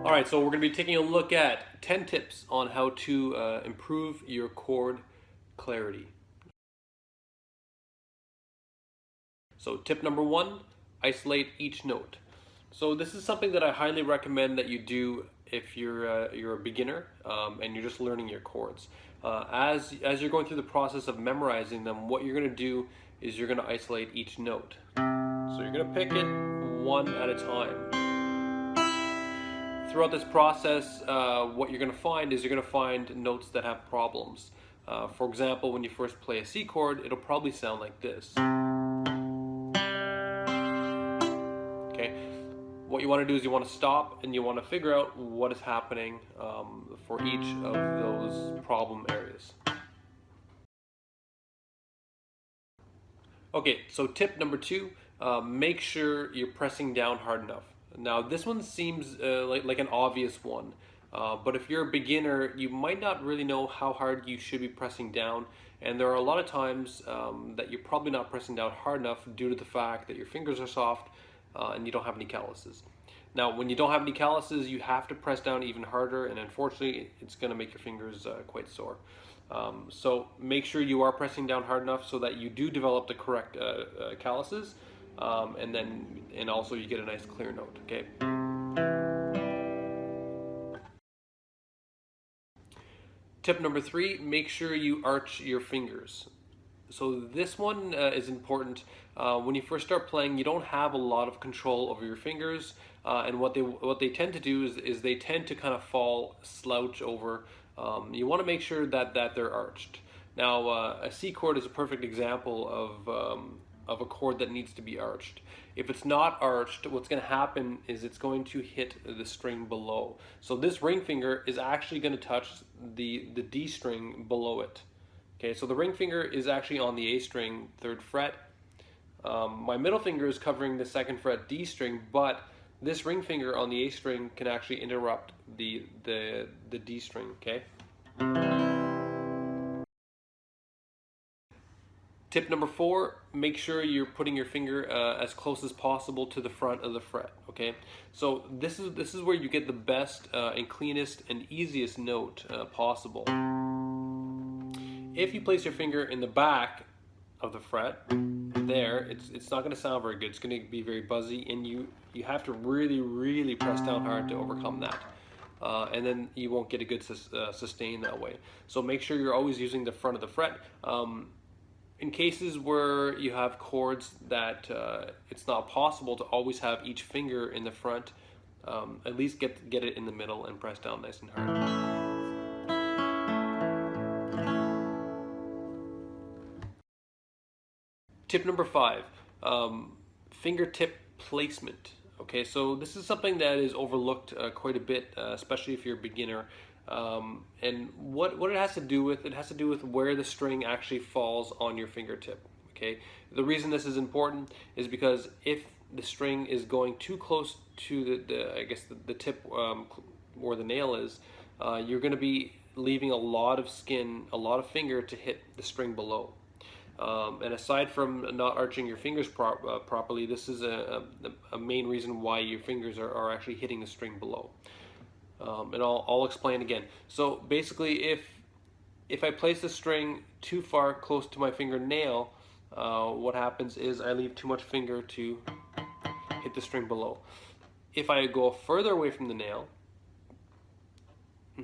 All right, so we're going to be taking a look at 10 tips on how to improve your chord clarity. So tip number one, isolate each note. So this is something that I highly recommend that you do if you're a beginner and you're just learning your chords. As you're going through the process of memorizing them, what you're going to do is you're going to isolate each note. So you're going to pick it one at a time. Throughout this process, what you're going to find is you're going to find notes that have problems. For example, when you first play a C chord, it'll probably sound like this. Okay. What you want to do is you want to stop and you want to figure out what is happening for each of those problem areas. Okay, so tip number two, make sure you're pressing down hard enough. Now this one seems like an obvious one, but if you're a beginner, you might not really know how hard you should be pressing down, and there are a lot of times that you're probably not pressing down hard enough due to the fact that your fingers are soft and you don't have any calluses. Now when you don't have any calluses, you have to press down even harder, and unfortunately it's going to make your fingers quite sore. So make sure you are pressing down hard enough so that you do develop the correct calluses, and also you get a nice clear note. Okay. Tip number three, make sure you arch your fingers. So this one is important. When you first start playing, you don't have a lot of control over your fingers, and what they tend to do is they tend to kind of fall, slouch over. You want to make sure that they're arched. Now, a C chord is a perfect example of a chord that needs to be arched. If it's not arched, what's going to happen is it's going to hit the string below. So this ring finger is actually going to touch the D string below it. Okay, so the ring finger is actually on the A string, 3rd fret. My middle finger is covering the 2nd fret D string, but this ring finger on the A string can actually interrupt the D string. Okay. Tip number four, make sure you're putting your finger as close as possible to the front of the fret. Okay, so this is where you get the best and cleanest and easiest note possible. If you place your finger in the back of the fret, there, it's not going to sound very good. It's going to be very buzzy, and you have to really press down hard to overcome that. And then you won't get a good sustain that way. So make sure you're always using the front of the fret. In cases where you have chords that it's not possible to always have each finger in the front, at least get it in the middle and press down nice and hard. Tip number five, fingertip placement. Okay, so this is something that is overlooked quite a bit, especially if you're a beginner. And what it has to do with, where the string actually falls on your fingertip. Okay, the reason this is important is because if the string is going too close to the tip where the nail is, you're going to be leaving a lot of skin, a lot of finger to hit the string below. And aside from not arching your fingers properly, this is a main reason why your fingers are actually hitting the string below. And I'll explain again. So basically, if I place the string too far close to my fingernail, what happens is I leave too much finger to hit the string below. If I go further away from the nail,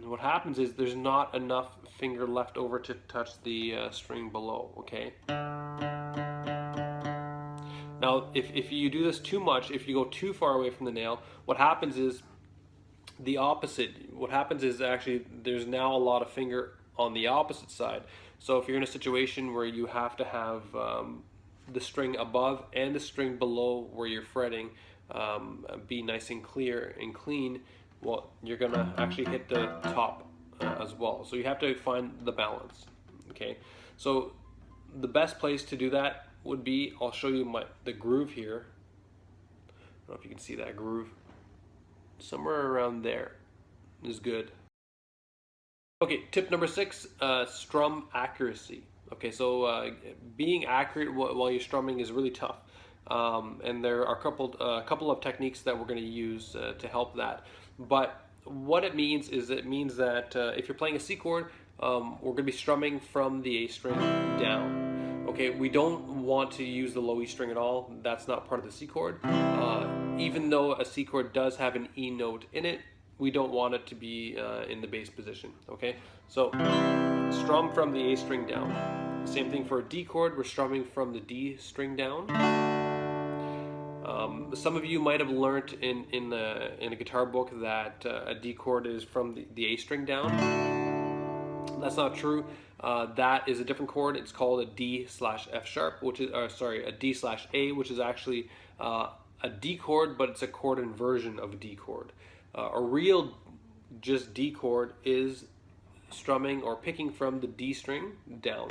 what happens is there's not enough finger left over to touch the string below. Okay. Now, if you do this too much, if you go too far away from the nail, what happens is the opposite. What happens is actually there's now a lot of finger on the opposite side. So if you're in a situation where you have to have the string above and the string below where you're fretting be nice and clear and clean, well, you're gonna actually hit the top as well. So you have to find the balance. Okay, so the best place to do that would be, I'll show you the groove here. I don't know if you can see that groove. Somewhere around there is good. Okay, tip number six, strum accuracy. Okay, so being accurate while you're strumming is really tough. And there are a couple of techniques that we're going to use to help that. But what it means is it means that if you're playing a C chord, we're going to be strumming from the A string down. Okay, we don't want to use the low E string at all. That's not part of the C chord. Even though a C chord does have an E note in it, we don't want it to be in the bass position. Okay, so strum from the A string down. Same thing for a D chord. We're strumming from the D string down. Some of you might have learned in a guitar book that a D chord is from the A string down. That's not true. That is a different chord. It's called a D/F sharp, which is a D/A, which is actually a D chord, but it's a chord inversion of a D chord. A real just D chord is strumming or picking from the D string down.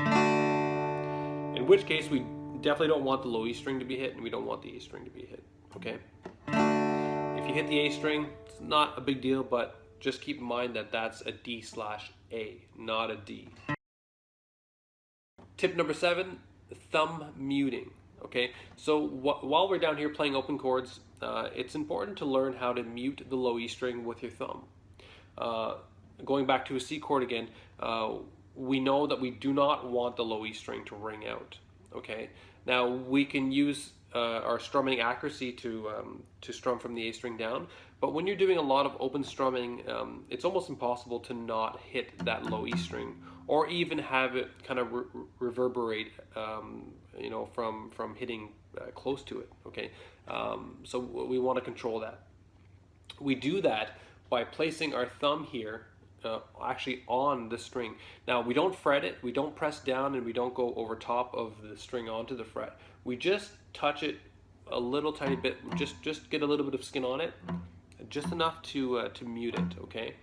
In which case we definitely don't want the low E string to be hit, and we don't want the A string to be hit. Okay. If you hit the A string, it's not a big deal, but just keep in mind that that's a D/A, not a D. Tip number 7, thumb muting. Okay, so while we're down here playing open chords, it's important to learn how to mute the low E string with your thumb. Going back to a C chord again, we know that we do not want the low E string to ring out. Okay, now we can use our strumming accuracy to strum from the A string down, but when you're doing a lot of open strumming, it's almost impossible to not hit that low E string, or even have it kind of reverberate, you know, from hitting close to it. Okay, so we want to control that. We do that by placing our thumb here, actually on the string. Now we don't fret it, we don't press down, and we don't go over top of the string onto the fret. We just touch it a little tiny bit, just get a little bit of skin on it, just enough to mute it. Okay,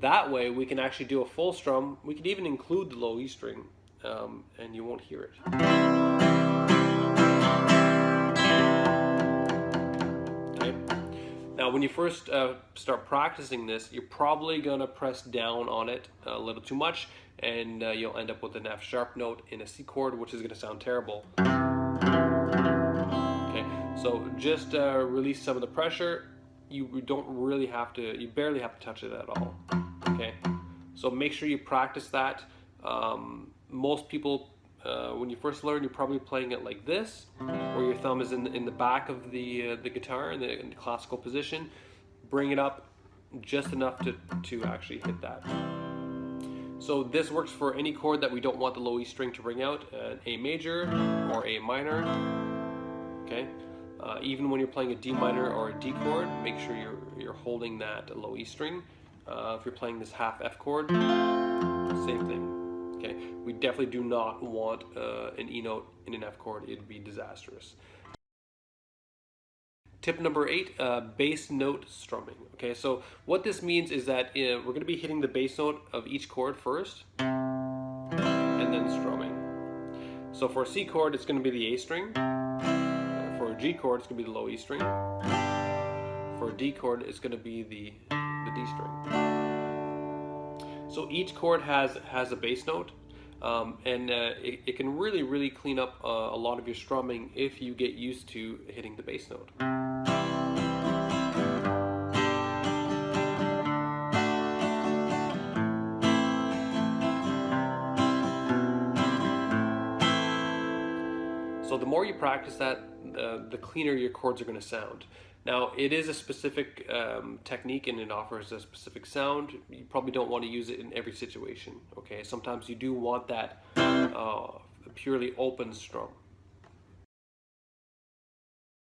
that way we can actually do a full strum. We can even include the low E string, and you won't hear it. Okay. Now, when you first start practicing this, you're probably gonna press down on it a little too much, and you'll end up with an F sharp note in a C chord, which is gonna sound terrible. Okay, so just release some of the pressure. You don't really have to, you barely have to touch it at all. Okay, so make sure you practice that. Most people, when you first learn, you're probably playing it like this, where your thumb is in the back of the guitar in the classical position. Bring it up just enough to actually hit that. So this works for any chord that we don't want the low E string to ring out, an A major or A minor. Okay, even when you're playing a D minor or a D chord, make sure you're holding that low E string. If you're playing this half F chord, same thing. Okay, we definitely do not want an E note in an F chord. It'd be disastrous. Tip number 8, bass note strumming. Okay, so what this means is that we're going to be hitting the bass note of each chord first, and then strumming. So for a C chord, it's going to be the A string. For a G chord, it's going to be the low E string. For a D chord, it's going to be the D string. So each chord has a bass note, and it can really clean up a lot of your strumming if you get used to hitting the bass note. So the more you practice that, the cleaner your chords are going to sound. Now, it is a specific technique, and it offers a specific sound. You probably don't want to use it in every situation. Okay, sometimes you do want that purely open strum.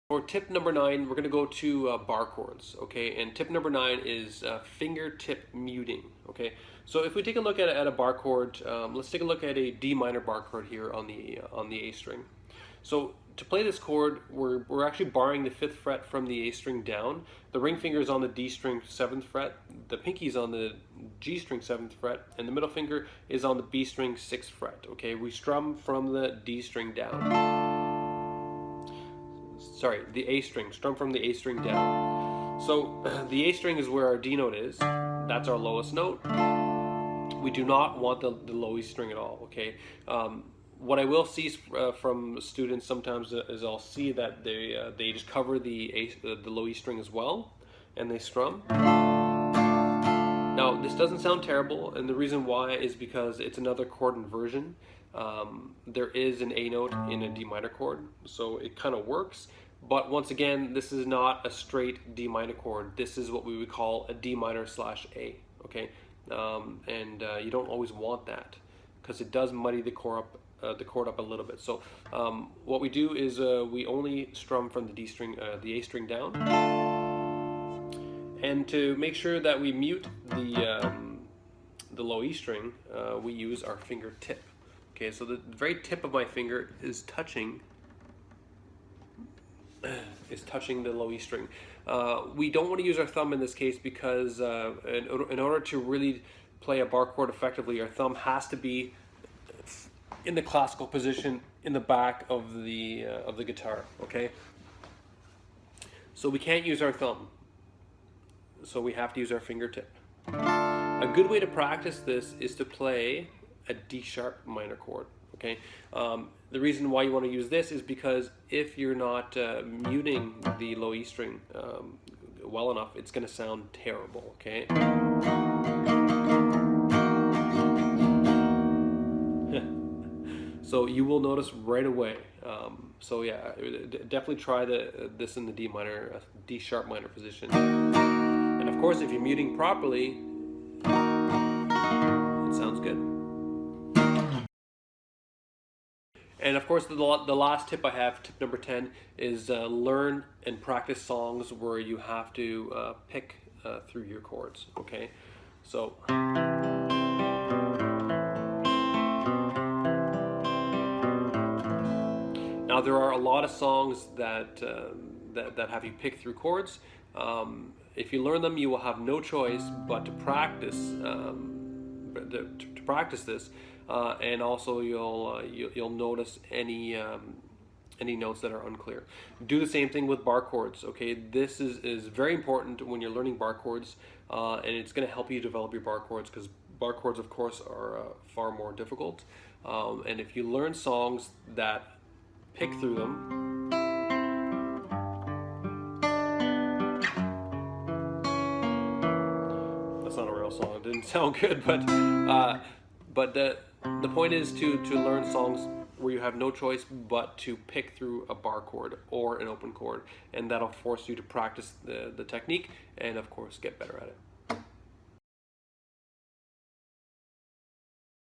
For tip number 9, we're going to go to bar chords. Okay, and tip number 9 is fingertip muting. Okay, so if we take a look at a bar chord, let's take a look at a D minor bar chord here on the A string. So to play this chord, we're actually barring the 5th fret from the A string down. The ring finger is on the D string 7th fret, the pinky is on the G string 7th fret, and the middle finger is on the B string 6th fret. Okay, we strum from the D string down. Sorry, the A string, strum from the A string down. So the A string is where our D note is. That's our lowest note. We do not want the low E string at all. Okay. What I will see from students sometimes is I'll see that they just cover the low E string as well, and they strum. Now, this doesn't sound terrible, and the reason why is because it's another chord inversion. There is an A note in a D minor chord, so it kind of works. But once again, this is not a straight D minor chord. This is what we would call a D minor slash A, okay? You don't always want that because it does muddy the chord up a little bit. So what we do is we only strum from the D string, the A string down. And to make sure that we mute the low E string, we use our fingertip. Okay, so the very tip of my finger is touching the low E string. We don't want to use our thumb in this case because in order to really play a bar chord effectively, our thumb has to be in the classical position in the back of the guitar. Okay, so we can't use our thumb. So we have to use our fingertip. A good way to practice this is to play a D sharp minor chord. Okay, the reason why you want to use this is because if you're not muting the low E string well enough, it's going to sound terrible. Okay. So you will notice right away. So yeah, definitely try this in the D sharp minor position. And of course, if you're muting properly, it sounds good. And of course, the last tip I have, tip number 10, is learn and practice songs where you have to pick through your chords. Okay, so. Now there are a lot of songs that have you pick through chords. If you learn them, you will have no choice but to practice this, and also you'll notice any notes that are unclear. Do the same thing with bar chords. Okay, this is very important when you're learning bar chords, and it's going to help you develop your bar chords because bar chords, of course, are far more difficult. And if you learn songs that pick through them, that's not a real song. It didn't sound good, but the point is to learn songs where you have no choice but to pick through a bar chord or an open chord, and that'll force you to practice the technique and of course get better at it.